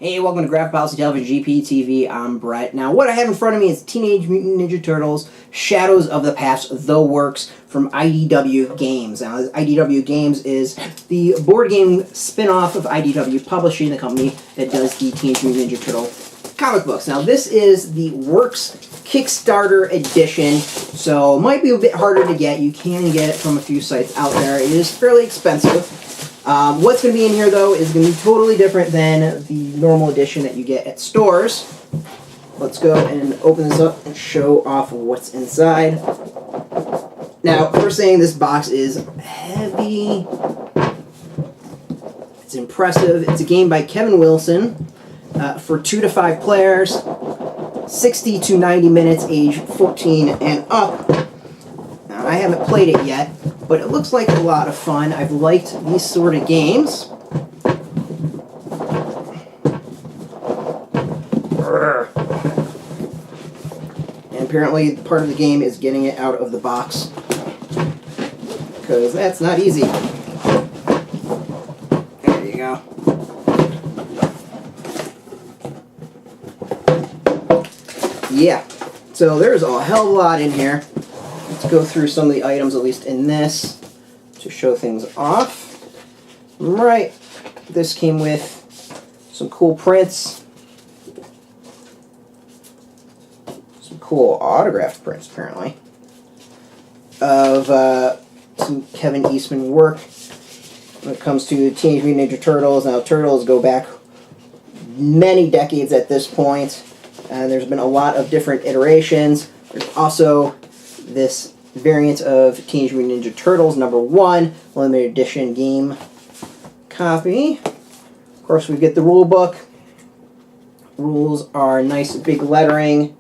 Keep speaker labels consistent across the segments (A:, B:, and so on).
A: Hey, welcome to Graphic Policy Television GPTV. I'm Brett. Now, what I have in front of me is Teenage Mutant Ninja Turtles Shadows of the Past, The Works from IDW Games. Now, IDW Games is the board game spin-off of IDW Publishing, the company that does the Teenage Mutant Ninja Turtle comic books. Now, this is the Works Kickstarter edition, so it might be a bit harder to get. You can get it from a few sites out there. It is fairly expensive. What's going to be in here, though, is going to be totally different than the normal edition that you get at stores. Let's go and open this up and show off what's inside. Now, first thing, this box is heavy. It's impressive. It's a game by Kevin Wilson for 2 to 5 players, 60 to 90 minutes, age 14 and up. Now, I haven't played it yet, but it looks like a lot of fun. I've liked these sort of games. And apparently part of the game is getting it out of the box, because that's not easy. There you go. Yeah, so there's a hell of a lot in here. Let's go through some of the items, at least in this, to show things off. Right, this came with some cool prints. Some cool autographed prints, apparently, of some Kevin Eastman work when it comes to Teenage Mutant Ninja Turtles. Now, Turtles go back many decades at this point, and there's been a lot of different iterations. There's also this variant of Teenage Mutant Ninja Turtles #1 limited edition game copy. Of course, we get the rule book. Rules are nice big lettering,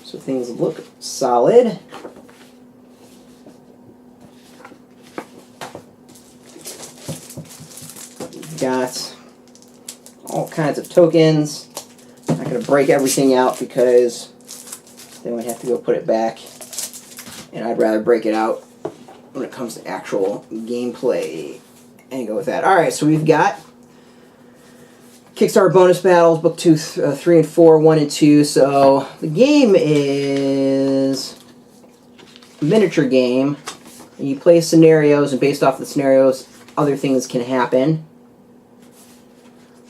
A: so things look solid. We've got all kinds of tokens. I'm not going to break everything out because then we'd have to go put it back. And I'd rather break it out when it comes to actual gameplay and go with that. Alright, so we've got Kickstarter bonus battles, book 2, 3, and 4, 1 and 2. So the game is a miniature game. And you play scenarios, and based off the scenarios, other things can happen.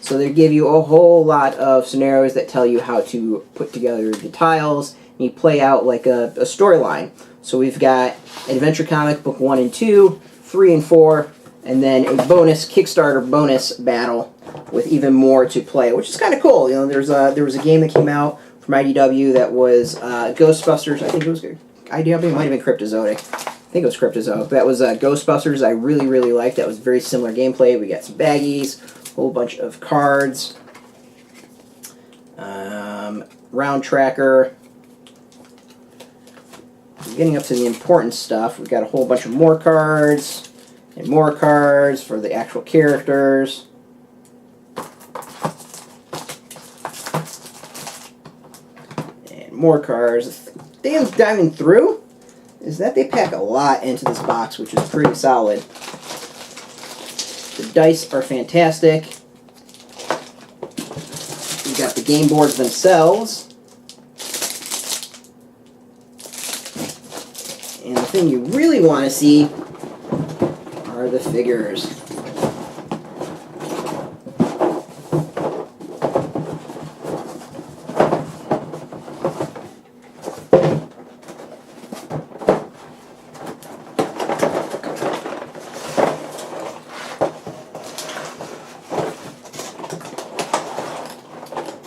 A: So they give you a whole lot of scenarios that tell you how to put together the tiles. And you play out like a storyline. So we've got Adventure Comic Book 1 and 2, 3 and 4, and then a bonus Kickstarter bonus battle with even more to play, which is kind of cool. You know, there was a game that came out from IDW that was Ghostbusters. I think it was IDW. It might have been Cryptozoic. I think it was Cryptozoic. That was Ghostbusters. I really liked. That was very similar gameplay. We got some baggies, a whole bunch of cards, round tracker. Getting up to the important stuff, we've got a whole bunch of more cards and more cards for the actual characters. And more cards. The thing I'm diving through is that they pack a lot into this box, which is pretty solid. The dice are fantastic. We've got the game boards themselves. And the thing you really want to see are the figures.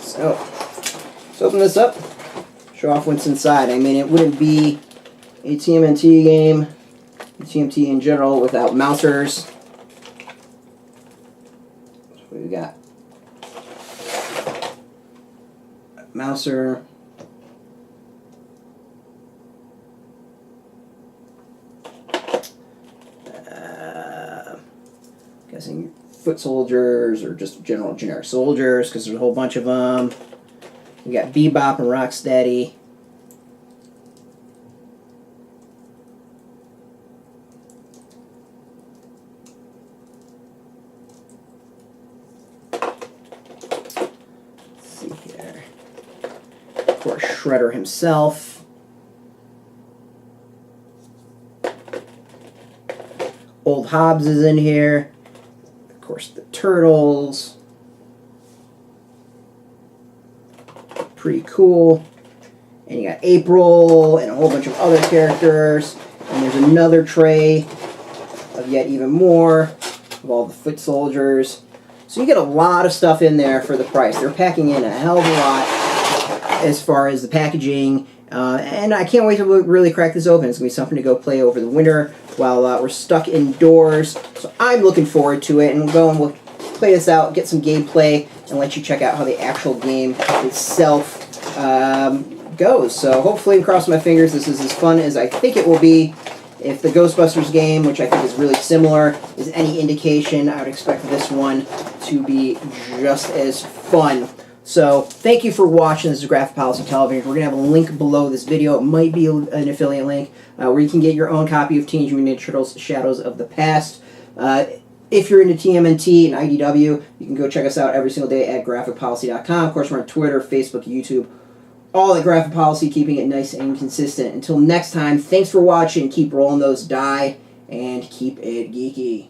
A: So, let's open this up, show off what's inside. I mean, it wouldn't be a TMNT game, a TMNT in general, without mousers. So we've got a mouser, guessing foot soldiers or just general generic soldiers, because there's a whole bunch of them. We got Bebop and Rocksteady. see here. Of course, Shredder himself. Old Hobbs is in here. Of course, the Turtles. Pretty cool. And you got April and a whole bunch of other characters. And there's another tray of yet even more of all the foot soldiers. So you get a lot of stuff in there for the price. They're packing in a hell of a lot as far as the packaging. And I can't wait to really crack this open. It's going to be something to go play over the winter while we're stuck indoors. So I'm looking forward to it. And we'll go and we'll play this out, get some gameplay, and let you check out how the actual game itself goes. So hopefully, cross my fingers, this is as fun as I think it will be. If the Ghostbusters game, which I think is really similar, is any indication, I would expect this one to be just as fun. So, thank you for watching. This is Graphic Policy Television. We're going to have a link below this video. It might be an affiliate link where you can get your own copy of Teenage Mutant Ninja Turtles Shadows of the Past. If you're into TMNT and IDW, you can go check us out every single day at graphicpolicy.com. Of course, we're on Twitter, Facebook, YouTube, all at Graphic Policy, keeping it nice and consistent. Until next time, thanks for watching. Keep rolling those die, and keep it geeky.